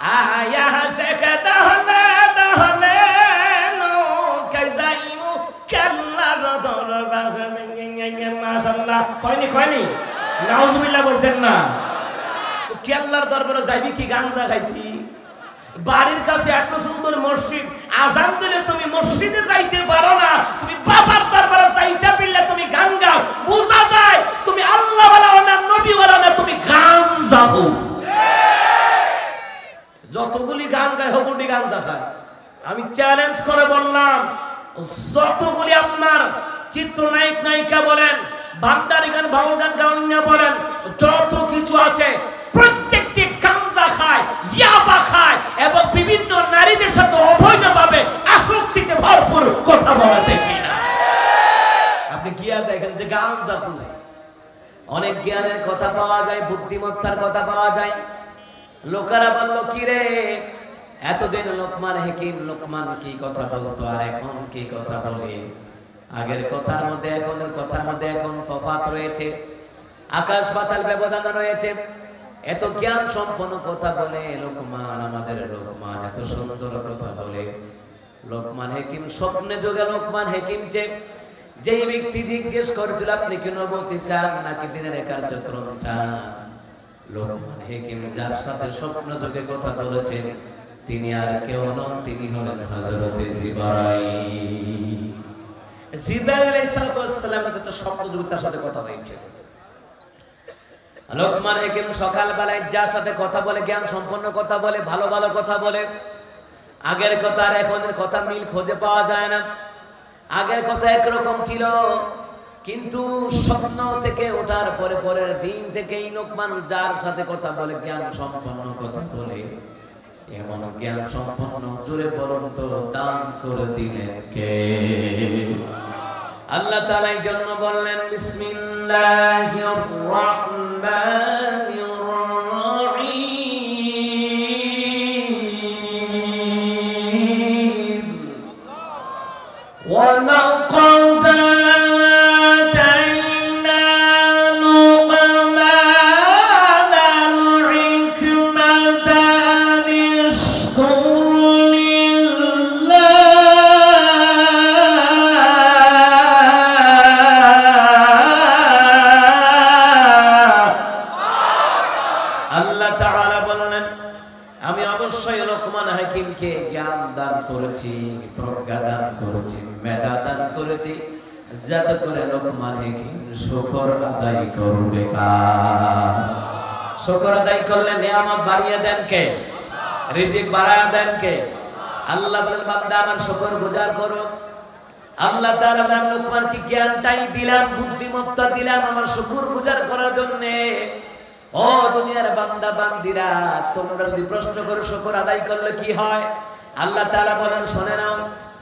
আয়া শেখ দহলে দহলে নো কাইজাইমু কাল্লার দরবার মাশাআল্লাহ কয়নি নাউজুবিল্লাহ বলতেন না তো কেল্লার দরবারে যাইবি কি গাঞ্জা খাইতি বাড়ির কাছে এত সুন্দর মসজিদ আজান দিলে তুমি মসজিদে যাইতে পারো না তুমি বাবার দরবারে যাইতে পারলে তুমি গান গাও বুঝা যায় তুমি আল্লাহ ওয়ালা না নবী ওয়ালা না তুমি গাঞ্জা হও যতগুলি গান গায় হগুলি গাঞ্জা খায় আমি চ্যালেঞ্জ করে বললাম যতগুলি আপনার চিত্রনায়ক নায়িকা বলেন ভান্ডারি গান বাউল গান গাওয়া বলেন যত কিছু আছে প্রত্যেকটি গাঞ্জা খায় ইয়াবা খায় এবং বিভিন্ন নারীদের সাথে অবৈধভাবে আসক্তিতে ভরপুর কথা বলতে কিনা আপনি গিয়া দেখেন যে গাঞ্জা খায় অনেক জ্ঞানের কথা পাওয়া যায় বুদ্ধিমত্তার কথা পাওয়া যায় লোকেরা বলল কি রে এতদিন লোকমান হাকিম লোকমান কি কথা বলতো আর এখন কি কথা বলে আগের কথার মধ্যে এখনের কথার মধ্যে এখন তফাৎ রয়েছে আকাশ পাতাল ব্যবধান রয়েছে এত জ্ঞান সম্পন্ন কথা বলে লোকমান আমাদের লোকমান এত সুন্দর কথা বলে লোকমান হাকিম স্বপ্নে যোগে লোকমান হাকিম যেই ব্যক্তি জিজ্ঞেস করেছিল আপনি কি নবুয়ত চান নাকি দিনের কার্যক্রম চান লোকমান হাকিম যার সাথে স্বপ্ন যোগে কথা বলেছেন তিনি আর কেউ নন তিনি হলেন হযরত জিবরাইল আলাইহিস সালাম এর স্বপ্ন যোগে তার সাথে কথা হয়েছে লোকমান হাকিম সকাল বেলায় যার সাথে কথা বলে জ্ঞান সম্পন্ন কথা বলে ভালো ভালো কথা বলে আগের কথা আর এখনের কথা মিল খুঁজে পাওয়া যায় না আগের কথা একরকম ছিল কিন্তু স্বপ্ন থেকে ওঠার পরে পরের দিন থেকেই লোকমান যার সাথে কথা বলে জ্ঞান সম্পন্ন কথা বলে এমন জ্ঞান সম্পন্ন জোরে বলুন তো দান করে দিলেন কে আল্লাহ তাআলা এই জন্য বললেন বিসমিল্লাহির রাহমানির রহিম ওয়া লাকাদ জ্ঞান দান করেছি প্রজ্ঞা দান করেছি মেধা দান করেছি যাতে করে লোকমান হাকিম শুকর আদায় করবে শুকর আদায় করলে নিয়ামত বাড়িয়ে দেন কে রিজিক বাড়ায় দেন কে আল্লাহ বলেন বান্দা আমার শুকর গুজার করো আল্লাহ তাআলা বলেন লোকমানকে জ্ঞানটাই দিলাম বুদ্ধিমত্তা দিলাম আমার শুকর গুজার করার জন্য ও দুনিয়ার বান্দা বান্দিরা তোমরা যদি প্রশ্ন করো শুকর আদায় করলে কি হয় আল্লাহ তাআলা বলেন শুনে নাও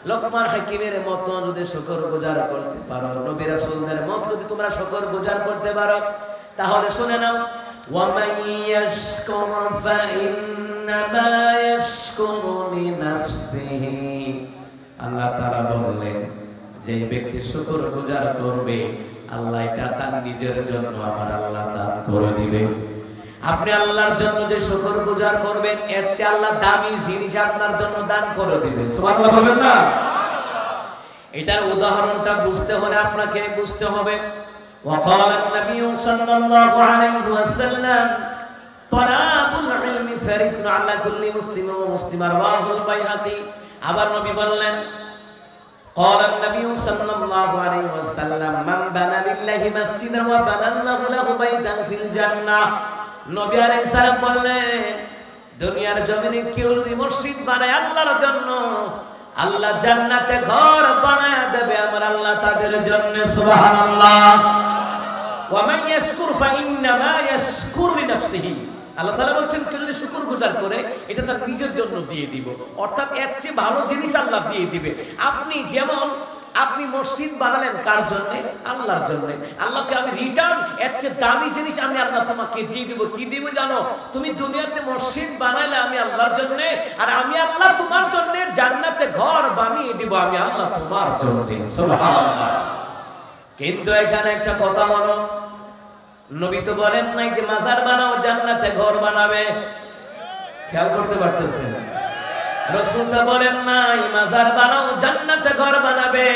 লোকমান হাকিমের মতো যদি শুকর গুজার করতে পারো নবী রাসূলদের মতো যদি তোমরা শুকর গুজার করতে পারো তাহলে শুনে নাও ওয়া মান ইয়াশকুর ফাইন্নামা ইয়াশকুরু লিনাফসিহি আল্লাহ তাআলা বললেন যে ব্যক্তি শুকর গুজার করবে আল্লাহ এটা তার নিজের জন্য আমার আল্লাহ দান করে দিবে আপনি আল্লাহর জন্য যে শুকর গুজার করবেন এর চেয়ে আল্লাহ দামি জিনিস আপনার জন্য দান করে দিবে সুবহানাল্লাহ বলবেন না এটার উদাহরণটা বুঝতে হলে আপনাকে বুঝতে হবে وقال النبي صلى الله عليه وسلم طلب العلم فرض على كل مسلم ومسلم رواه البيهقي আবার নবী বললেন قال النبي صلى الله عليه وسلم من بنى لله مسجدا وبنى الله له بيتا في الجنة নবী আলাইহিস সালাম বললেন দুনিয়ার জমিনে কেউ যদি মসজিদ বানায় আল্লাহর জন্য আল্লাহ জান্নাতে ঘর বানায় দেবে আমার আল্লাহ তাদের জন্য সুবহানাল্লাহ ওয়া মান ইয়াশকুর ফাইন্নামা ইয়াশকুরু লিনাফসিহি আল্লাহ তাআলা বলেন কেউ যদি শুকর গুজার করে এটা তার নিজের জন্য দিয়ে দিব অর্থাৎ এর চেয়ে ভালো জিনিস আল্লাহ দিয়ে দিবে আপনি যেমন আপনি মসজিদ বানালেন কার জন্য আল্লাহর জন্য আল্লাহকে আমি রিটার্ন এর চেয়ে দামি জিনিস আমি আল্লাহ তোমাকে দিয়ে দিব কি দিব জানো তুমি দুনিয়াতে মসজিদ বানাইলে আমি আল্লাহর জন্য আর আমি আল্লাহ তোমার জন্য জান্নাতে ঘর বানিয়ে দিব আমি আল্লাহ তোমার জন্য সুবহানাল্লাহ কিন্তু এখানে একটা কথা হলো নবী তো বলেন নাই যে মাজার বানাও জান্নাতে ঘর বানাবে খেয়াল করতে পারতেছেন? রাসূল তা বলেন নাই মাজার বানাও জান্নাতে ঘর বানাবে,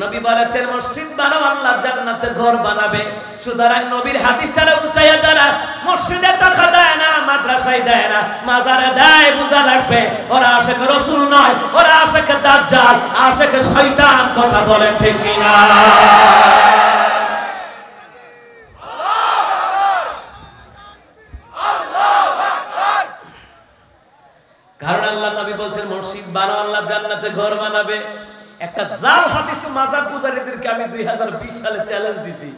নবী বলেছেন মসজিদ বানাও আল্লাহ জান্নাতে ঘর বানাবে। সুতরাং নবীর হাদিসটা উল্টাইয়া যারা মসজিদে টাকা দেয় না, মাদ্রাসায় দেয় না, মাজারে দেয়, বুঝা লাগবে ওরা আশিক রাসূল নয়, ওরা আশিক দাজ্জাল, আশিক শয়তান। কথা বলেন ঠিক কিনা? কারণ আল্লাহ নবী বলছেন মসজিদ বানাও আল্লাহ জান্নাতে ঘর বানাবে। একটা জাল হাদিস মাজার পূজারীদেরকে আমি 2020 সালে চ্যালেঞ্জ দিছি,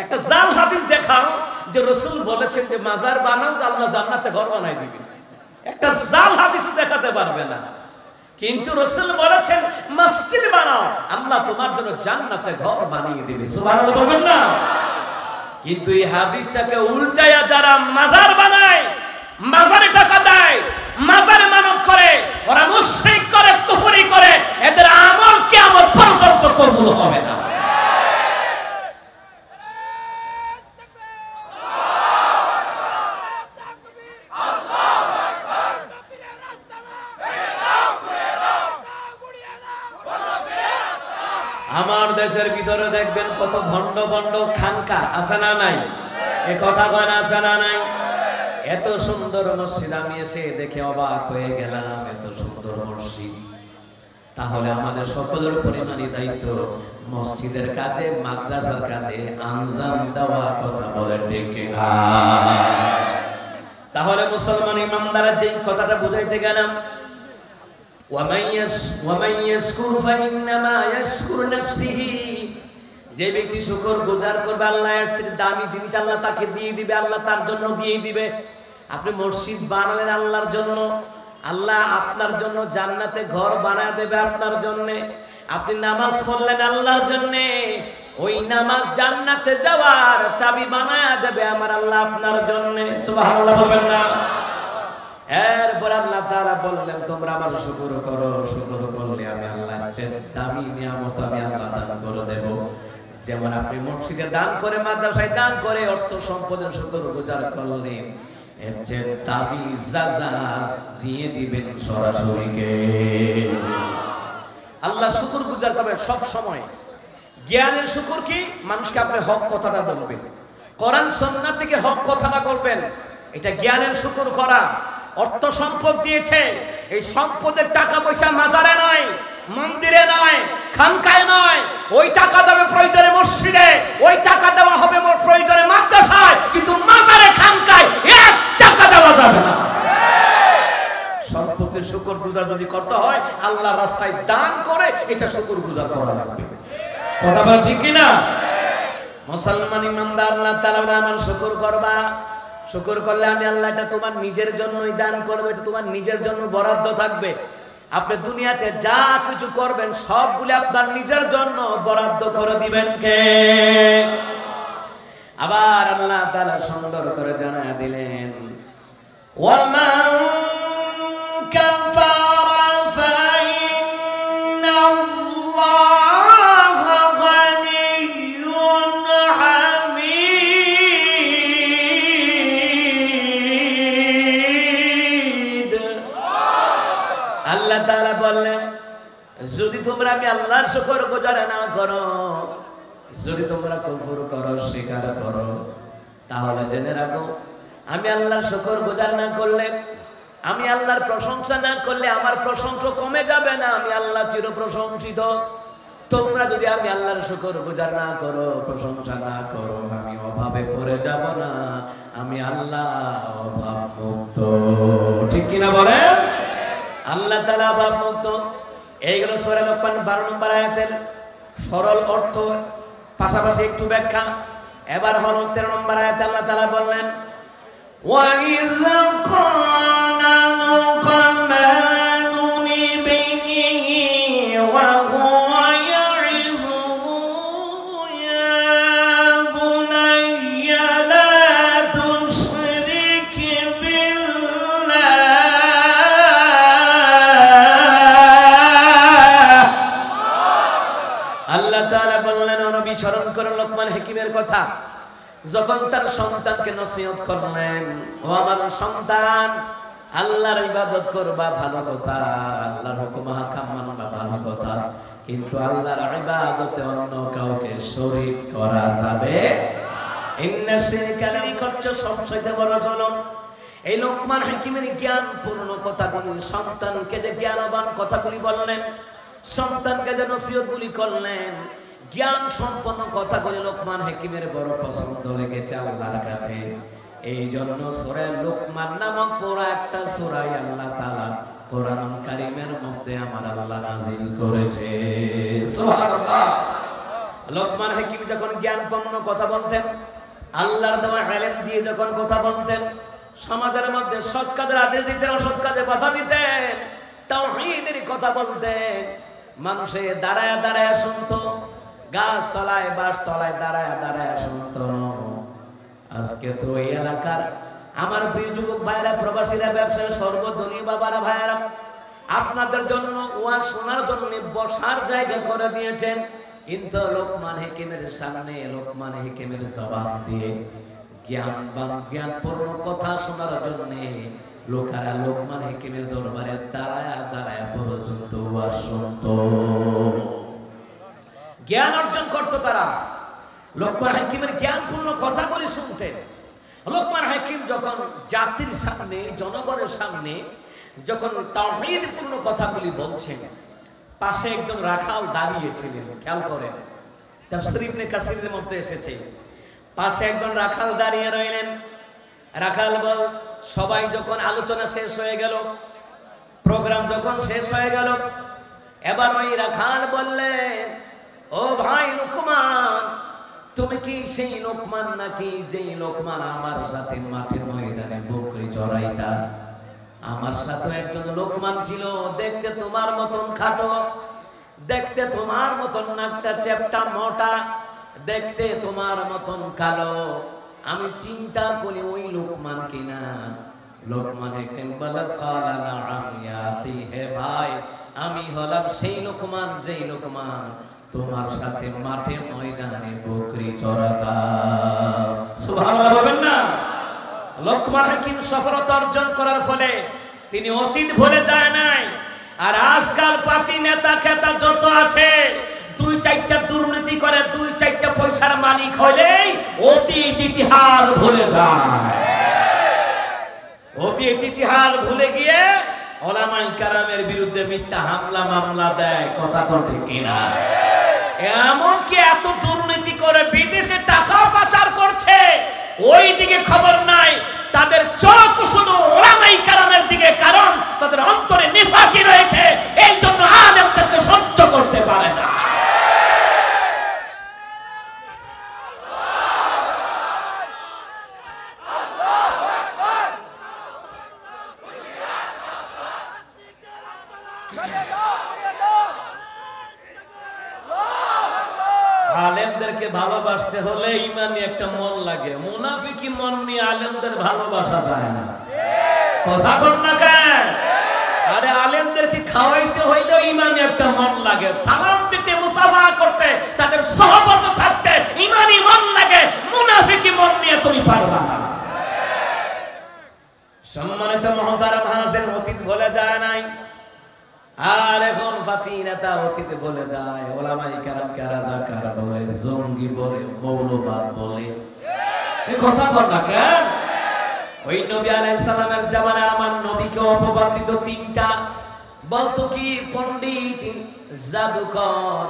একটা জাল হাদিস দেখাও যে রাসূল বলেছেন যে মাজার বানাও আল্লাহ জান্নাতে ঘর বানাই দিবে। একটা জাল হাদিস দেখাতে পারবে না, কিন্তু রাসূল বলেছেন মসজিদ বানাও আল্লাহ তোমার জন্য জান্নাতে ঘর বানিয়ে দিবে। সুবহানাল্লাহ বলবেন না? কিন্তু এই হাদিসটাকে উল্টায়া যারা মাজার বানায়, মাজারে টাকা দেয়, মাজারে মানত করে, ওরা মুশরিক করে, কুফরি করে, এদের আমল কিয়ামত পর্যন্ত কবুল হবে না। আমার দেশের ভিতরে দেখবেন কত ভণ্ড ভণ্ড খানকা আছে না নাই? এ কথা কয় না, আছে না নাই? এত সুন্দর মসজিদ আমি এসে দেখে অবাক হয়ে গেলাম, এত সুন্দর মসজিদ। তাহলে আমাদের সকলের পরিমাণই দায়িত্ব মসজিদের কাজে, মাদ্রাসার কাজে আঞ্জাম দেওয়া। কথা বলে ঠিক কিনা? তাহলে মুসলমান ইমানদাররা যেই কথাটা বুঝাইতে গেলাম, ওয়ামান ইয়াশকুর ফাইন্নামা ইয়াশকুরু নাফসিহি, যে ব্যক্তি শুকর গুজার করবে আল্লাহ এর চেয়ে দামি জিনিস আল্লাহ তাকে দিয়ে দিবে, আল্লাহ তার জন্য দিয়ে দিবে। আপনি মসজিদ বানালেন আল্লাহর জন্য, আল্লাহ আপনার জন্য জান্নাতে ঘর বানায় দেবে আপনার জন্য। আপনি নামাজ পড়লেন আল্লাহর জন্য, ওই নামাজ জান্নাতে যাওয়ার চাবি বানায় দেবে আমার আল্লাহ আপনার জন্য। সুবহানাল্লাহ বলবেন না? এরপর আল্লাহ তাআলা বললেন তোমরা আমার শুকর করো, শুকর করলে আমি আল্লাহর চেয়ে দামি নিয়ামত আমি আল্লাহ দান করে দেব। যেমন আপনি মসজিদে দান করে, মাদ্রাসায় দান করে, অর্থ সম্পদের শুকর গুজার করলে এর চেয়ে দামি যাজা দিয়ে দিবেন সরাসরি কে? আল্লাহ শুকর গুজার করবেন সব সময়। জ্ঞানের শুকর কি? মানুষকে আপনি হক কথাটা বলবেন, কোরআন সুন্নাহ থেকে হক কথাটা বলবেন, এটা জ্ঞানের শুকর করা। অর্থ সম্পদ দিয়েছে, এই সম্পদের টাকা পয়সা মাজারে নয়, মন্দিরে নয়, খানকায় নয়, ওই টাকা দেবে প্রয়োজনে মসজিদে, ওই টাকা দেওয়া হবে প্রয়োজনে মাদ্রাসায়, কিন্তু মাজারে খানকায় এক টাকা দেওয়া যাবে না। সম্পদের শুকর গুজার যদি করতে হয় আল্লাহর রাস্তায় দান করে এটা শুকর গুজার করা লাগবে। কথা বল ঠিক কিনা? মুসলমান ইমানদার আল্লাহ তাআলা আমার শুকর করবা, শুকর করলে আমি আল্লাহ এটা তোমার নিজের জন্যই দান করব, এটা তোমার নিজের জন্য বরাদ্দ থাকবে। আপনি দুনিয়াতে যা কিছু করবেন সবগুলো আপনার নিজের জন্য বরাদ্দ করে দিবেন কে? আবার আল্লাহ তাআলা সুন্দর করে জানায়া দিলেন ওয়ামান কাফারা ফাইন্নাল্লাহা গানিয়্যুন হামিদ। আল্লাহ তাআলা বললেন যদি তোমরা আমি আল্লাহর শুকর গুজার না করো, যদি তোমরা কুফর করো, স্বীকার করো, তাহলে জেনে রাখো আমি আল্লাহর শুকর গুজার না করলে, আমি আল্লাহর প্রশংসা না করলে আমার প্রশংসা কমে যাবে না, আমি আল্লাহ চির প্রশংসিত। তোমরা যদি আমি আল্লাহর শুকর গুজার না করো, প্রশংসা না করো, আমি অভাবে পড়ে যাব না, আমি আল্লাহ অভাব মুক্ত। ঠিক কিনা বলেন? আল্লাহ তাআলা অভাব মুক্ত। এইগুলো সূরা লোকমান 12 নম্বর আয়াতের সরল অর্থ, পাশাপাশি একটু ব্যাখ্যা। এবার হল 13 নম্বর আয়াতে আল্লাহ তাআলা বললেন وَإِذْ قَالَ لُقْمَانُ لِابْنِهِ وَهُوَ يَعِظُهُ يَا بُنَيَّ لَا تُشْرِكْ بِاللَّهِ। আল্লাহ তাআলা বললেন ও নবী স্মরণ করুন লোকমান হাকিমের কথা, যখন তার সন্তানকে নসিহত করলেন ও আমার সন্তান আল্লাহর ইবাদত করবা ভালো কথা, আল্লাহর হুকুম হাকাম মানবা ভালো কথা, কিন্তু আল্লাহর ইবাদতে অন্য কাউকে শরীক করা যাবে না। ইন্না শিরকা হচ্ছে সবচেয়ে বড় জুলুম। এই লোকমান হাকিমের জ্ঞানপূর্ণ কথাগুলি, সন্তানকে যে জ্ঞানবান কথাগুলি বললেন, সন্তানকে যে নসিহতগুলি করলেন, জ্ঞান সম্পন্ন কথাগুলি লোকমান হাকিমের বড় পছন্দ লেগেছে আল্লাহর কাছে। এই জন্য সূরা লোকমান নামক পুরো একটা সূরা আল্লাহ তাআলা কোরআন কারীমের মধ্যে আমার আল্লাহ নাযিল করেছে। সুবহানাল্লাহ। লোকমান হাকিম যখন জ্ঞানপূর্ণ কথা বলতেন, আল্লাহর দেওয়া ইলম দিয়ে যখন কথা বলতেন, সমাজের মধ্যে সৎ কাজের আদেশ দিতেন, অসৎ কাজে বাধা দিতেন, তাওহীদের কথা বলতেন, মানুষে দাঁড়ায় দাঁড়ায় শুনতো, গাছ তলায় বাস তলায় দাঁড়ায় দাঁড়ায় শুনতো। আজকে তো এই এলাকার আমার প্রিয় যুবক ভাইরা, প্রবাসীরা, ব্যবসায়ী, সর্বধনী বাবারা, ভাইরা, আপনাদের জন্য ওয়াজ শোনার জন্য বসার জায়গা করে দিয়েছেন, কিন্তু লোকমান হাকিমের সামনে, লোকমান হাকিমের জবান দিয়ে জ্ঞানপূর্ণ কথা শোনার জন্য লোকেরা লোকমান হাকিমের দরবারে দাঁড়ায় দাঁড়ায় পর্যন্ত ওয়াজ শুনতো, জ্ঞান অর্জন করতো। তারা লোকমান হাকিমের জ্ঞানপূর্ণ কথাগুলি শুনতেন। লোকমান হাকিম যখন জাতির সামনে, জনগণের সামনে যখন তাওহীদপূর্ণ কথাগুলি বলছেন, পাশে একজন রাখাল দাঁড়িয়েছিলেন। খেয়াল করেন, তাফসীর ইবনে কাসিরের মধ্যে এসেছে, পাশে একজন রাখাল দাঁড়িয়ে রইলেন। রাখাল বল, সবাই যখন আলোচনা শেষ হয়ে গেল, প্রোগ্রাম যখন শেষ হয়ে গেল, এবার ওই রাখাল বললেন, ও ভাই লোকমান, তুমি কি সেই লোকমান নাকি যেই লোকমান আমার সাথে মাঠে ময়দানে বকরি চড়াইতা? আমার সাথে একজন লোকমান ছিল, দেখতে তোমার মতন খাটো, দেখতে তোমার মতন নাকটা চ্যাপটা মোটা, দেখতে তোমার মতন কালো। আমি চিন্তা করি ওই লোকমান কিনা। লোকমান হাকিম বলে, ক্বালা নাআম ইয়া আখি, হে ভাই, আমি হলাম সেই লোকমান যেই লোকমান তোমার সাথে মাঠে ময়দানে বকরি চড়াতা। সুবহানাল্লাহ বলবেন না? লোকমান হাকিম সফলতা অর্জন করার ফলে তিনি অতীত ভুলে যায় নাই। আর আজকাল পাতি নেতা খেতা যত আছে, দুই চারটা দুর্নীতি করে, দুই চারটা পয়সার মালিক হলেই অতীত ইতিহাস ভুলে যায়। অতীত ইতিহাস ভুলে গিয়ে ওলামায়ে কেরামের বিরুদ্ধে মিথ্যা হামলা মামলা দেয়। কথা কটে কিনা? এমনকি এত দুর্নীতি করে বিদেশে টাকা পাচার করছে, ওই দিকে খবর নাই, তাদের চোখ শুধু ওলামায়ে কেরামের দিকে, কারণ তাদের অন্তরে নিফাকি রয়েছে, এই জন্য আলেমদেরকে সহ্য করতে পারে না। আলেমদেরকে ভালোবাসতে হলে ইমানি একটা মন লাগে, মুনাফিকি মন নিয়ে আলেমদের ভালোবাসা যায় না। কথা বল না কেন? আরে আলেমদেরকে খাওয়াইতে হইলে ইমানি একটা মন লাগে, সালাম দিতে, মুসাফা করতে, তাদের সহবত থাকতে ইমানি মন লাগে। মুনাফিকি মন নিয়ে তুমি পারবা না। সম্মানিত মুহতারাম হাজির, অতীত ভুলে যায় নাই, আর এখন ফাতি নেতা অতীতে বলে যায়। ওলামায়ে কেরামকে রাজাকার বলে, জঙ্গি বলে, মৌলবাদ বলে। এই কথা বল না কেন? ওই নবী আলাইহিস সালামের জামানায় আমার নবীকে অপবাদ দিত তিনটা। বলতো কি? পণ্ডিত, জাদুকর।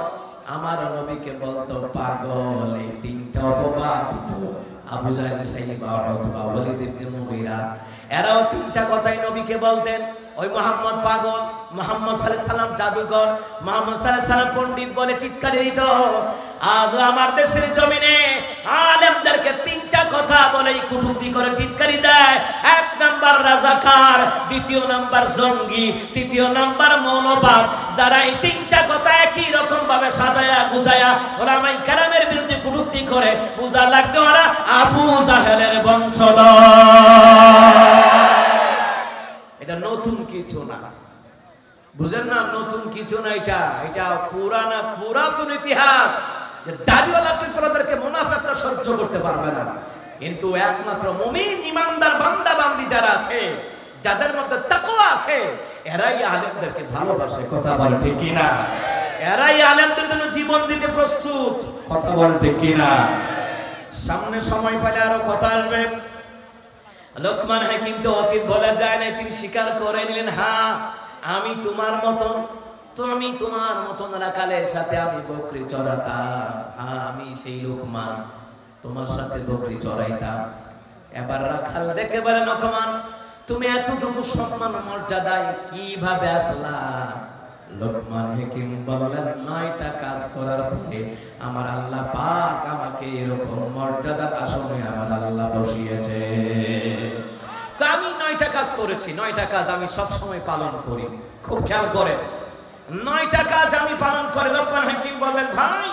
আমার নবীকে বলতো পাগল। এই তিনটা অপবাদ দিত আবু জাহেল, সাইবা, উতবা, ওয়ালিদ ইবনে মুগীরা। এরাও তিনটা কথাই নবীকে বলতেন। ওই মুহাম্মদ পাগল, মুহাম্মদ সাল্লাল্লাহু আলাইহি সাল্লাম জাদুকর, মুহাম্মদ সাল্লাল্লাহু আলাইহি সাল্লাম পণ্ডিত বলে টিটকারি দিত। আজ আমার দেশের জমিনে আলেমদেরকে তিনটা কথা বলেই কটূক্তি করে টিটকারি দেয়। এক নাম্বার রাজাকার, দ্বিতীয় নাম্বার জঙ্গি, তৃতীয় নাম্বার মৌলবাদ। যারা এই তিনটা কথা একই রকম ভাবে সাজায়া গুছায়া ওলামায়ে কেরামের বিরুদ্ধে কটূক্তি করে, বুঝা লাগবে ওরা আবু জাহেলের বংশধর। এটা নতুন কিছু না, বুঝেন না? নতুন কিছু না, এটা পুরাতন ইতিহাস। যে দাড়িওয়ালা পিপলাদেরকে মুনাফিকরা সহ্য করতে পারবে না, কিন্তু একমাত্র মুমিন ইমানদার বান্দা বান্দি যারা আছে, যাদের মধ্যে তাকওয়া আছে এরাই আলেমদেরকে ভালোবাসে। কথা বলে ঠিক কিনা? এরাই আলেমদের জন্য জীবন দিতে প্রস্তুত। কথা বলে ঠিক কিনা? সামনে সময় পেলে আরো কথা আসবে। লোকমান হাকিম তো অতীত বলে যায় না, তিনি স্বীকার করে নিলেন, হ্যাঁ আমি তোমার মতন, তুমি তোমার মতন রাখালের সাথে আমি বকরি চড়াতাম, হ্যাঁ আমি সেই লোকমান তোমার সাথে বকরি চড়াইতাম। এবার রাখাল দেখে বলে, লোকমান তুমি এতটুকু সম্মান মর্যাদায় কিভাবে আসলা? লোকমান হাকিম বললেন, 9টা কাজ করার পরে আমার আল্লাহ পাক আমাকে এরকম মর্যাদার আসনে আমার আল্লাহ বসিয়েছে। আমি 9টা কাজ করেছি, 9টা কাজ আমি সব সময় পালন করি। খুব খেয়াল করেন, 9টা কাজ আমি পালন করে। লোকমান হাকিম বললেন, ভাই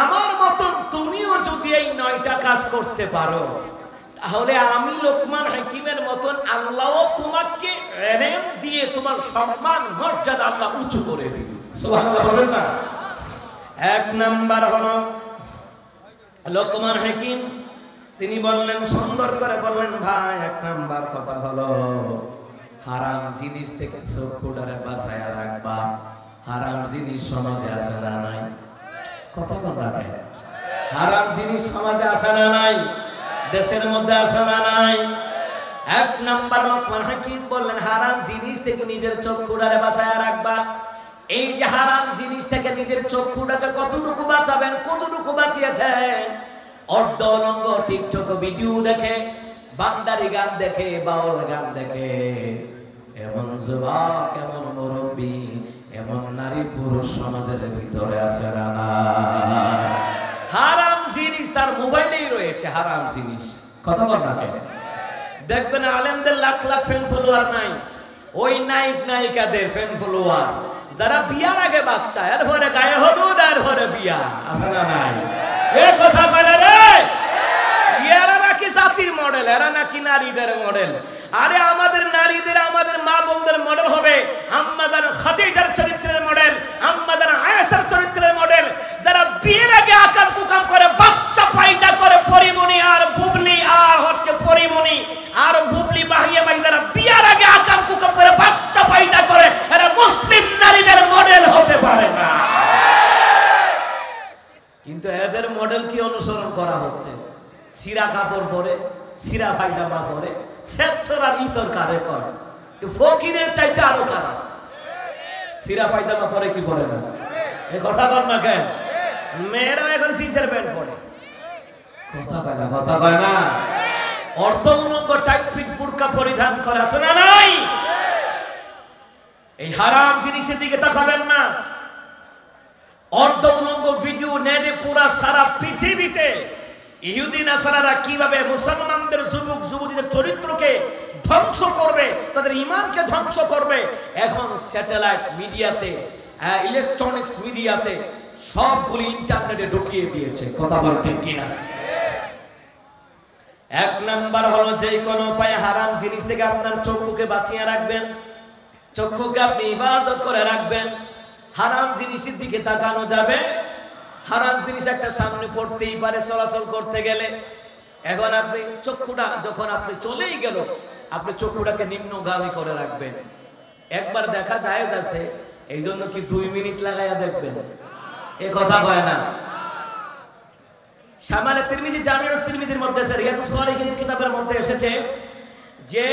আমার মতন তুমিও যদি এই 9টা কাজ করতে পারো তাহলে আমি লোকমান হাকিমের মতন আল্লাহ তোমাকে ইলম দিয়ে তোমার সম্মান মর্যাদা আল্লাহ উঁচু করে দিবে। সুবহানাল্লাহ বলেন না? 1 নাম্বার হলো লোকমান হাকিম তিনি বললেন, সুন্দর করে বললেন, ভাই 1 নাম্বার কথা হলো হারাম জিনিস থেকে চক্ষুটারে বাঁচায়া রাখবা। হারাম জিনিস সমাজে আছে না নাই? কথা কোন রাখে? হারাম জিনিস সমাজে আছে না নাই? দেশের মধ্যে আছে না নাই? 1 নাম্বার লোকমান হাকিম বললেন, হারাম জিনিস থেকে নিজের চক্ষুটারে বাঁচায়া রাখবা। এই যে হারাম জিনিস থেকে নিজের চক্ষুটাকে কতটুকু বাঁচাবেন, কতটুকু বাঁচিয়েছেন? অর্ধলঙ্গ টিকটক ভিডিও দেখে, বান্দারি গান দেখে, বাউল গান দেখে, এমন যুবক, এমন মুরব্বী, এমন নারী পুরুষ সমাজের ভিতরে আছে না? হারাম জিনিস তার মোবাইলেই রয়েছে। হারাম জিনিস কথা বল না কেন? দেখবেন আলেমদের লাখ লাখ ফ্যান ফলোয়ার নাই, ওই নায়ক নায়িকাদের ফ্যান ফলোয়ার যারা বিয়ার আগে বাচ্চা, এরপরে গায়ে হলুদ, এরপরে বিয়া, আছে না নাই? এ কথা বলে রে, এরা নাকি জাতির মডেল, এরা নাকি নারীদের মডেল। আরে আমাদের নারীদের, আমাদের মা বোনদের মডেল হবে আম্মাদান খাদিজার চরিত্রের মডেল, আম্মাদান আয়েশার চরিত্রের মডেল, যারা বিয়ের আগে আকাম কুকাম করে বাচ্চা পাইটা করে, পরিমণি আর বুবলি আর হচ্ছে পরিমণি আর বুবলি বাহিয়া ভাই, যারা বিয়ের আগে আকাম কুকাম করে বাচ্চা পাইটা করে, এরা মুসলিম নারীদের মডেল হতে পারে না। কিন্তু এদের মডেল কি অনুসরণ করা হচ্ছে? সিরা কাপড় পরে, সিরা পায়জামা পরে, স্বেচ্ছার ইতর কারে কর, ফকিরের চাইতে আরো খারাপ। সিরা পায়জামা পরে কি পরে না? এই কথা কর না কেন? মেয়েরা এখন সিজার প্যান্ট পরে, কথা কয় না? কথা কয় না? অর্ধ উলঙ্গ টাইট ফিট বুরকা পরিধান করে, আছে না নাই? এই হারাম জিনিসের দিকে তাকাবেন না। অর্ধ উলঙ্গ ভিডিও নেটে পুরা সারা পৃথিবীতে ইহুদি নাসারারা কিভাবে মুসলমানদের যুবক যুবতীদের চরিত্রকে ধ্বংস করবে, তাদের ঈমানকে ধ্বংস করবে, এখন স্যাটেলাইট মিডিয়াতে, ইলেকট্রনিক্স মিডিয়াতে সবগুলি ইন্টারনেটে ঢুকিয়ে দিয়েছে। কথা বল ঠিক কিনা? 1 নাম্বার হলো যে কোনো উপায়ে হারাম জিনিস থেকে আপনার চক্ষুকে বাঁচিয়ে রাখবেন, চক্ষুকে আপনি ইবাদত করে রাখবেন। হারাম জিনিসের দিকে তাকানো যাবে, হারাম জিনিস একটা সামনে পড়তেই পারে চলাচল করতে গেলে। এখন আপনি চক্ষুটা যখন আপনি চলেই গেল, আপনি চক্ষুটাকে নিম্নগামী করে রাখবেন। একবার দেখা যায় আছে, এই জন্য কি 2 মিনিট লাগাইয়া দেখবেন? এ কথা কয় না? শামালে তিরমিজি, জামিউত তিরমিজির মধ্যে, রিয়াদুস সালিহিনের কিতাবের মধ্যে এসেছে যে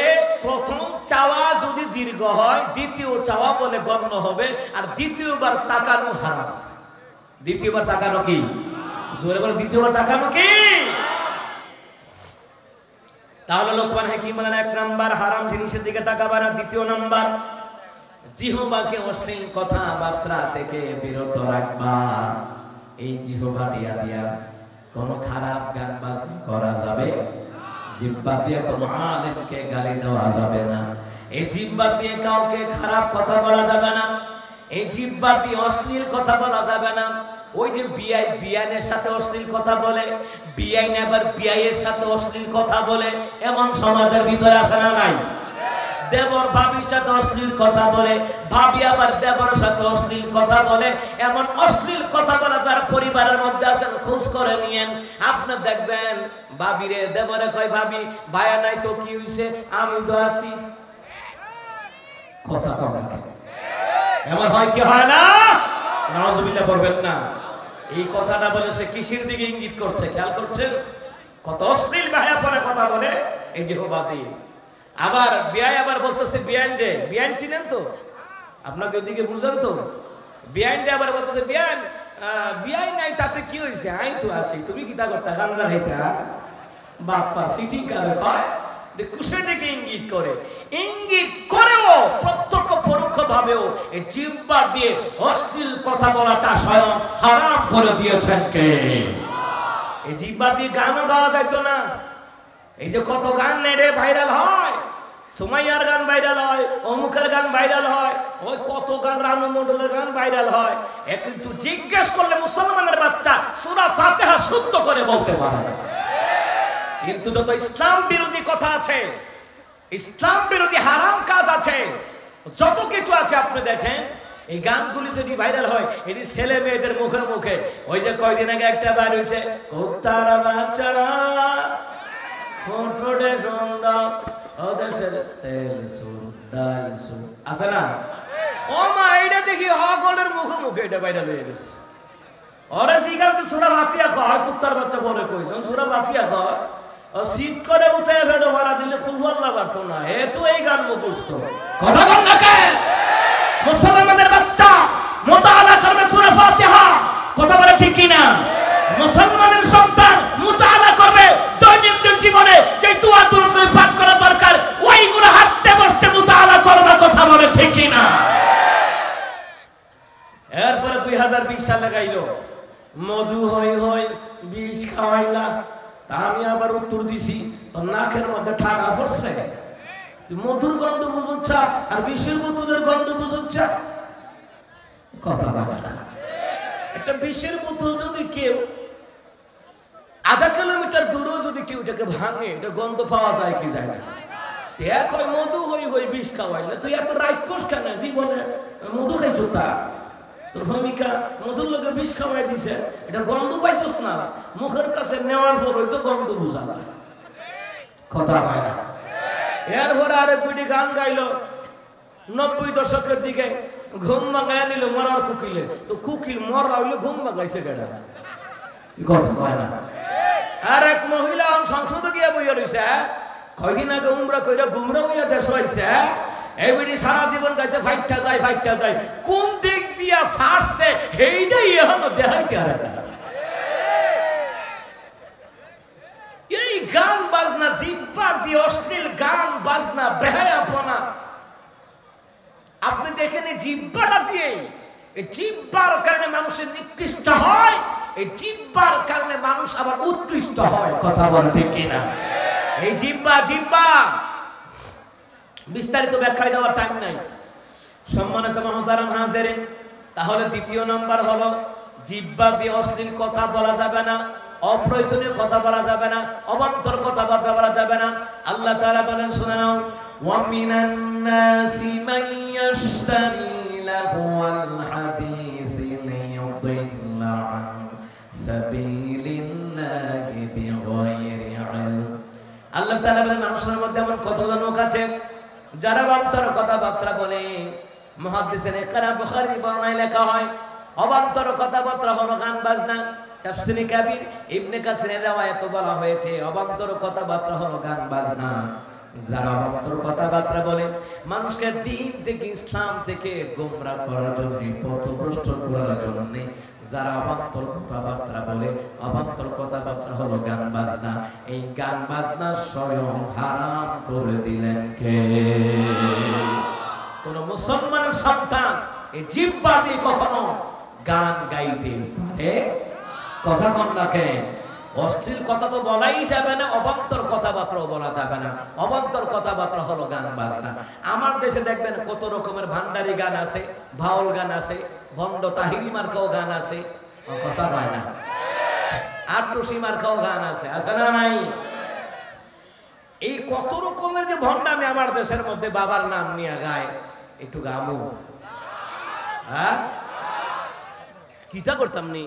প্রথম চাওয়া যদি দীর্ঘ হয়, দ্বিতীয় চাওয়া বলে গণ্য হবে, আর দ্বিতীয়বার তাকানো হারাম। দ্বিতীয়বার তাকানো কি? জোরে বলে, দ্বিতীয়বার তাকানো কি? তাহলে লোকমান হাকিম বলেন 1 নাম্বার হারাম জিনিসের দিকে তাকাবা না। 2 নাম্বার জিহ্বাকে অশ্লীল কথাবার্তা থেকে বিরত রাখবা। এই জিহ্বা দিয়া দিয়া কোনো খারাপ গান বাজনা করা যাবে, জিহ্বা দিয়ে কোনো আলেমকে গালি দেওয়া যাবে না, এই জিহ্বা দিয়ে কাউকে খারাপ কথা বলা যাবে না, এই জিহ্বা দিয়ে অশ্লীল কথা বলা যাবে না। ওই যে বিআই বিআইনের সাথে অশ্লীল কথা বলে, বিআইন আবার বিআইয়ের সাথে অশ্লীল কথা বলে, এমন সমাজের ভিতরে আছে না নাই? দেবর ভাবির সাথে অশ্লীল কথা বলে, ভাবি আবার দেবরের সাথে অশ্লীল কথা বলে। এমন অশ্লীল কথা বলা যার পরিবারের মধ্যে আছেন খোঁজ করে নিয়েন। আপনি দেখবেন ভাবিরে দেবরে কয় ভাবি ভাইয়া নাই তো কি হইছে, আমি তো আছি। কথা কম রাখেন, এমন হয় কি হয় না? নাউজুবিল্লাহ পড়বেন না। এই কথাটা বলে সে কিসের দিকে ইঙ্গিত করছে খেয়াল করছেন? কত অশ্লীল ভাইয়া পরে কথা বলে এই যে বাদী। আবার বিয়াই আবার বলতেছে বিয়ান রে, বিয়ান চিনেন তো আপনাকে ওদিকে বুঝেন তো? বিয়ান রে আবার বলতেছে বিয়ান, বিয়াই নাই তাতে কি হয়েছে, আই তো আছি, তুমি কিতা করতা গাঞ্জা খাইতা বাপ্পা সিটি কারে কয় কুশাটাকে ইঙ্গিত করে। ইঙ্গিত করেও প্রত্যক্ষ পরোক্ষ ভাবেও এই জিহ্বা দিয়ে অশ্লীল কথা বলাটা স্বয়ং হারাম করে দিয়েছেন কে? এই জিহ্বা দিয়ে গানও গাওয়া যাইত না। এই যে কত গান নেড়ে ভাইরাল হয়, সুমাইয়ার গান ভাইরাল হয়, অমুকের গান ভাইরাল হয়, ওই কত গান রানু মন্ডলের গান ভাইরাল হয়। কিন্তু জিজ্ঞেস করলে মুসলমানের বাচ্চা সূরা ফাতিহা শুদ্ধ করে বলতে পারে না। কিন্তু যত ইসলাম বিরোধী কথা আছে, ইসলাম বিরোধী হারাম কাজ আছে, যত কিছু আছে আপনি দেখেন, এই গানগুলি যদি ভাইরাল হয় এটি ছেলে মেয়েদের মুখে মুখে। ওই যে কয়দিন আগে একটা বার হয়েছে, কুত্তার বাচ্চারা ফোটে সুন্দর ওদেশের তেল সুর ডাল সুর আছে না? ও মা এইটা দেখি হগলের মুখে মুখে এটা ভাইরাল হয়ে গেছে। ওরে জিগাতে সূরা ফাতিহা কয়, কুত্তার বাচ্চা পরে কইছ সূরা ফাতিহা কয়, ও শীত করে উঠে ফেডো ভরা দিলে খুব ভালো লাগতো না। এ তো এই গান মুখস্থ কথা বল না কে? মুসলমানদের বাচ্চা মুতাআলা করবে সূরা ফাতিহা, কথা বলে ঠিক কি না? মুসলমানের সন্তান মুতাআলা করবে, দৈনন্দিন জীবনে যে দোয়া দরুদ করে পাঠ করা দরকার ওইগুলো হাঁটতে বসতে মুতাআলা করবে, কথা বলে ঠিক কি না? এরপরে 2020 সালে গাইলো মধু হই হই বিষ খাওয়াইলা। তা আমি আবার উত্তর দিছি, তো নাকের মধ্যে ঠাডা পড়ছে, তুই মধুর গন্ধ বুঝুচ্ছ আর বিষের বোতলের গন্ধ বুঝুচ্ছ, কথা কথা। একটা বিষের বোতল যদি কেউ আধা কিলোমিটার দূরেও যদি কেউ এটাকে ভাঙে, এটা গন্ধ পাওয়া যায় কি যায় না? এক হয় মধু হই হই বিষ খাওয়াইলে, তুই এত রাক্ষস কেন জীবনে মধু খাইছ? তা তোর ভূমিকা মধুর লোকে বিষ খাওয়াই দিছে, এটা গন্ধ পাইছস না, মুখের কাছে নেওয়ার পর ওই তো গন্ধ বোঝা যায়, কথা হয় না। এরপরে আরেক দুটি গান গাইলো 90 দশকের দিকে, ঘুম ভাঙায় নিল মরার কুকিলে, তো কুকিল মরা হইলে ঘুম ভাঙাইছে কেন, কথা হয় না। আর এক মহিলা সংসদে গিয়ে বইয়া রয়েছে, কয়দিন আগে উমরা কইরা গুমরা হইয়া দেশ হইছে, এইবারে সারা জীবন গাইছে ফাইটটা যায় ফাইটটা যায়, কোন দিক দিয়া ফাঁসছে এইটাই এখন দেখাইতে আর এই গান বাজনা জিব্বা দিয়ে অশ্লীল গান বাজনা বেহায়াপনা। আপনি দেখেন এই জিব্বাটা দিয়ে, এই জিব্বার কারণে মানুষের নিকৃষ্ট হয়, এই জিব্বার কারণে মানুষ আবার উৎকৃষ্ট হয়, কথা বলে ঠিক কিনা? এই জিব্বা জিব্বা বিস্তারিত ব্যাখ্যায় দেওয়ার টাইম নাই। সম্মানিত মুহতারাম হাজিরিন, তাহলে দ্বিতীয় নাম্বার হলো জিহ্বা দিয়ে অশ্লীল কথা বলা যাবে না, অপ্রয়োজনীয় কথা বলা যাবে না, অবান্তর কথাবার্তা বলা যাবে না। আল্লাহ তাআলা বলেন, শুনে নাও, ওয়া মিনান নাসি মান ইয়াশতারি লাহওয়াল হাদিসি লিয়ুদিল্লা আন সাবিলিল্লাহি বিগাইরি ইলম। আল্লাহ তাআলা বলেন, মানুষের মধ্যে এমন কতজন লোক আছে যারা অবান্তর কথাবার্তা বলে। মুহাদ্দিসিন ইকরাম বুখারী বর্ণনায় লেখা হয়, অবান্তর কথাবার্তা হলো গান বাজনা। তাফসীরে কাবীর ইবনে কাসিরের riwayat বলা হয়েছে, অবান্তর কথাবার্তা হলো গান বাজনা। যারা অবান্তর কথাবার্তা বলে, মানুষকে দিন থেকে ইসলাম থেকে গোমরাহ করার জন্য, পথভ্রষ্ট করার জন্য যারা অবান্তর কথাবার্তা বলে, অবান্তর কথাবার্তা হলো গান বাজনা। এই গান বাজনা স্বয়ং হারাম করে দিলেন কে? কোন মুসলমানের সন্তান এই জিহ্বা দিয়ে কখনো গান গাইতে পারে? কথা কন না কেন? অশ্লীল কথা তো বলাই যাবে না, অবান্তর কথাবার্তাও বলা যাবে না। অবান্তর কথাবার্তা হলো গান বাজনা। আমার দেশে দেখবেন কত রকমের ভান্ডারি গান আছে, ভাউল গান আছে, ভণ্ড তাহিরি মার্কাও গান আছে, কথা হয় না, আট্টুসি মার্কাও গান আছে, আছে না নাই? এই কত রকমের যে ভণ্ডামি আমার দেশের মধ্যে বাবার নাম নিয়ে গায়, একটু গামু হ্যাঁ কিটা করতাম নি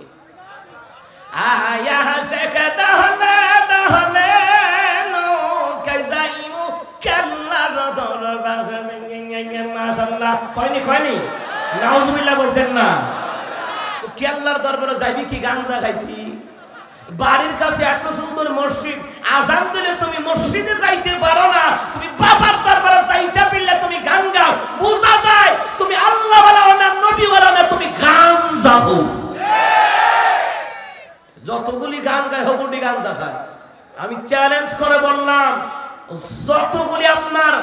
আয়া শেখ দহলে দহলে নো কাইজাইমু কাল্লার দরবার মাশাআল্লাহ কয়নি নাউজুবিল্লাহ বলতেন না তো কেল্লার দরবারে যাইবি কি গাঞ্জা খাইতি? বাড়ির কাছে এত সুন্দর মসজিদ, আজান দিলে তুমি মসজিদে যাইতে পারো না, তুমি বাবার দরবারে যাইতে পারলে তুমি গান গাও, বোঝা যায় তুমি আল্লাহ ওয়ালা না নবী ওয়ালা না, তুমি গান যাও। যতগুলি গান গায় হগুলি গাঞ্জা খায়। আমি চ্যালেঞ্জ করে বললাম যতগুলি আপনার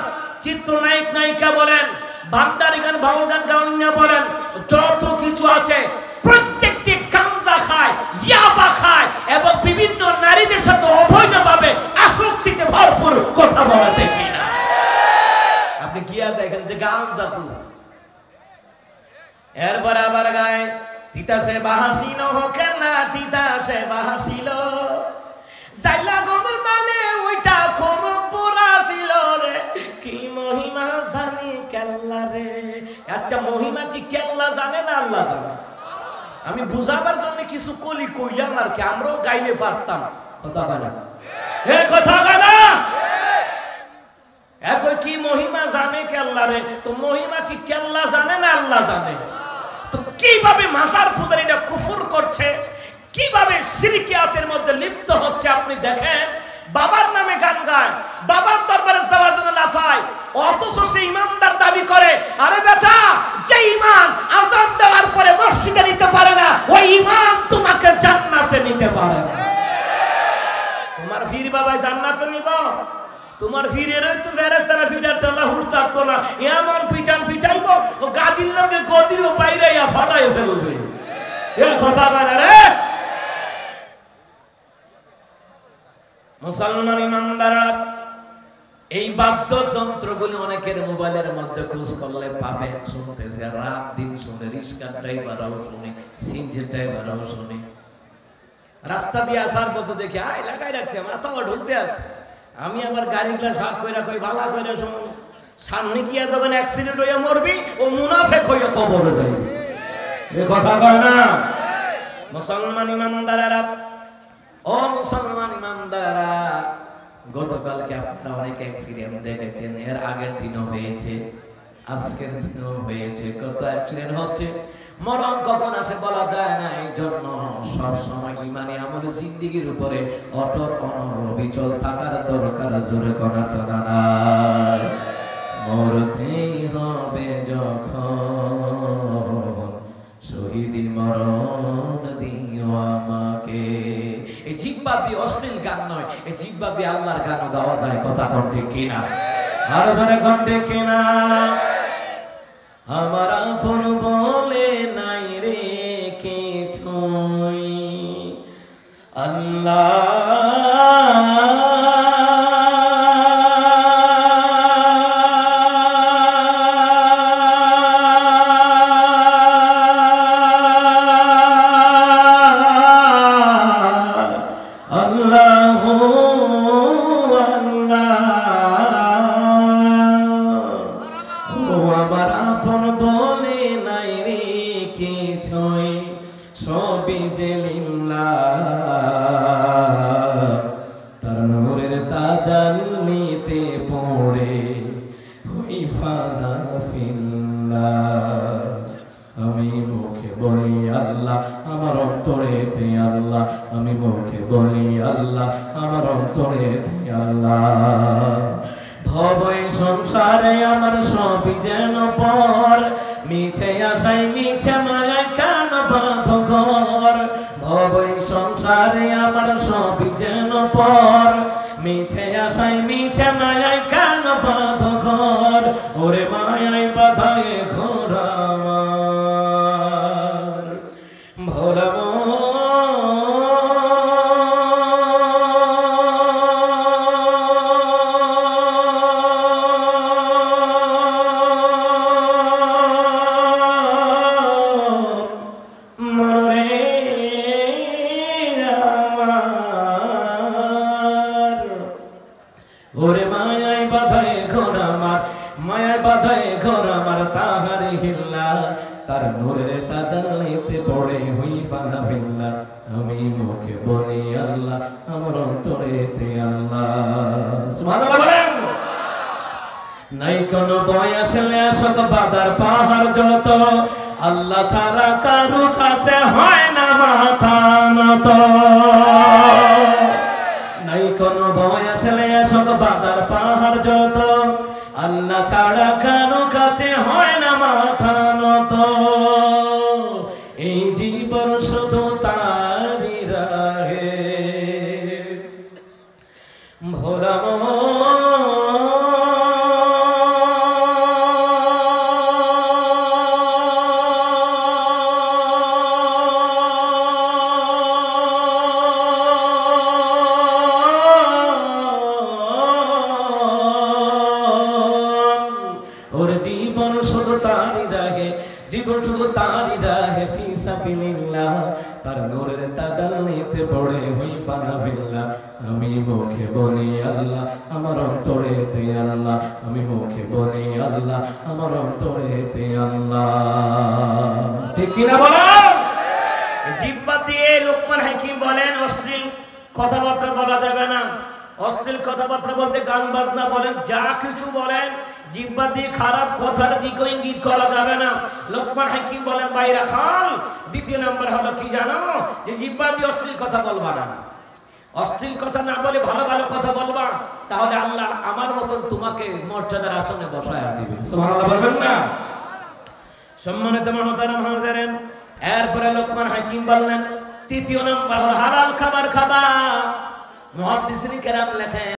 চিত্রনায়ক নায়িকা বলেন, ভান্ডারি গান বাউল গান গাওয়া বলেন, যত কিছু আছে প্রত্যেকটি গাঞ্জা খায়, ইয়াবা খায় এবং বিভিন্ন নারীদের সাথে অবৈধভাবে আসক্তিতে ভরপুর। কথা বলা ঠিক কিনা? আপনি কি আর দেখেন যে গাঞ্জা খুব এরপর আবার গায় তিতাসে বাহাসিল হোকেলা তিতাসে বাহাসিল জাইলা গোবর তালে ওইটা খোর পুরা ছিল রে, কি মহিমা জানি কেল্লা রে। আচ্ছা মহিমা কি কেল্লা জানে না আল্লাহ জানে? আমি বুঝাবার জন্য কিছু কলি কইলাম আর কি, আমরাও গাইলে পারতাম। কথা বলা কথা বলা একই কি মহিমা জানে কেল্লা রে, তো মহিমা কি কেল্লা জানে না আল্লাহ জানে? তো কিভাবে মাজার পূজারীরা কুফর করছে, কিভাবে শিরকিয়াতের মধ্যে লিপ্ত হচ্ছে আপনি দেখেন। বাবার নামে গান গায়, বাবার দরবারে যাওয়ার জন্য লাফায়, অথচ সে ইমানদার দাবি করে। আরে বেটা, যে ইমান আযান দেওয়ার পরে মসজিদে নিতে পারে না, ওই ইমান তোমাকে জান্নাতে নিতে পারে না। তোমার পীর বাবা জান্নাতে নিব, তোমার পীরের তো ফেরেশতারা ফিটার তোলা হুশ থাকতো না, এমন পিটান পিটাইব ও গাদির লগে গদিও বাইরে ফাটাই ফেলবে। এ কথা বলে রে মুসলমান ইমানদাররা, এই বাদ্যযন্ত্রগুলো অনেকের মোবাইলের মধ্যে খোঁজ করলে পাবেন, শুনতেছে রাত দিন শুনে, রিক্সার ড্রাইভাররাও শুনে, সিনজি ড্রাইভাররাও শুনে। রাস্তা দিয়ে আসার পথে দেখে এলাকায় রাখছে, মাথাও ঢুলতে আছে। আমি আবার গাড়িগুলা ভাগ কইরা কই ভালো কইরা শুন, সামনে গিয়া যখন অ্যাক্সিডেন্ট হইয়া মরবি ও মুনাফিক হইয়া কবরে যাইবি। এ কথা কয় না মুসলমান ইমানদাররা। ও মুসলমান ইমানদাররা, গতকালকে আপনারা অনেক অ্যাক্সিডেন্ট দেখেছেন, এর আগের দিনও হয়েছে, আজকের দিনও হয়েছে, কত অ্যাক্সিডেন্ট হচ্ছে। মরণ কখন আসে বলা যায় না, এই জন্য সবসময় ইমানি আমল জিন্দেগির উপরে অটল অনবিচল থাকার দরকার। জোরে করা ছাড়া নাই, মরতেই হবে যখন, শহীদি মরণ দিও আমাকে। এই জিহ্বা দিয়ে অশ্লীল গান নয়, এই জিহ্বা দিয়ে আল্লাহর গানও গাওয়া যায়। কথা কোন ঠিক কিনা? আরো জোরে কোন ঠিক কিনা? আমার আপন বলে নাই রে কিছুই, আল্লাহ আমি মুখে বলি আল্লাহ, আমার অন্তরেতে আল্লাহ, আমি মুখে বলি আল্লাহ, আমার অন্তরেতে আল্লাহ। ভবই সংসারে আমার সবই যেন পর, মিছে আশাই মিছে মায়ায় কান বাঁধ ঘর। ভবই সংসারে আমার সবই যেন পর, মিছে আশাই মিছে মায়ায় কান বাঁধ ঘর। ওরে মায়ায় বাধায় ঘোর আমার ভোলা ওরে আমার তাহারি হিল্লা তার নূরের তাজাল্লিতে পড়ে হই ফানা ফিল্লা আমি মুখে বলি আল্লাহ আমার অন্তরেতে আল্লাহ সুবহানাল্লাহ বলেন নাই কোন ভয় আসলে আসক বাদার পাহাড় যত আল্লাহ ছাড়া কারো কাছে হয় না মাথা নত নাই কোন ভয় আসলে আসক বাদার পাহাড় যত আল্লাহ ছাড়া কারো কাছে হয় না মাথা নত এই জীবন শুধু তারি রাহে ভোলা জীবন শুধু তারি রাহে জীবন শুধু তারি রাহে ফি সাবিলিল্লাহ তার নূরের তাজাল্লিতে পড়ে হই ফানা ফিল্লাহ আমি মুখে বলি আল্লাহ আমার অন্তরেতে আল্লাহ আমি মুখে বলি আল্লাহ আমার অন্তরেতে আল্লাহ ঠিক কি না বলো জিহ্বা দিয়ে লোকমান হাকিম বলেন অশ্লীল কথাবার্তা বলা যাবে না অশ্লীল কথাবার্তা বলতে গান বাজনা বলেন যা কিছু বলেন জিহ্বা দিয়ে খারাপ কথার দিকে ইঙ্গিত করা যাবে না লোকমান হাকিম বলেন বাইরা খান দ্বিতীয় নাম্বার হলো কি জানো যে জিহ্বা দিয়ে অশ্লীল কথা বলবা না অশ্লীল কথা না বলে ভালো ভালো কথা বলবা তাহলে আল্লাহ আমার মতন তোমাকে মর্যাদার আসনে বসায়া দিবে সুবহানাল্লাহ বলবেন না সম্মানিত মুহতারাম হাজিরিন এরপরে লোকমান হাকিম বললেন তৃতীয় নাম্বার হলো হালাল খাবার খাবা মুহাদ্দিসিন কেরাম লেখেন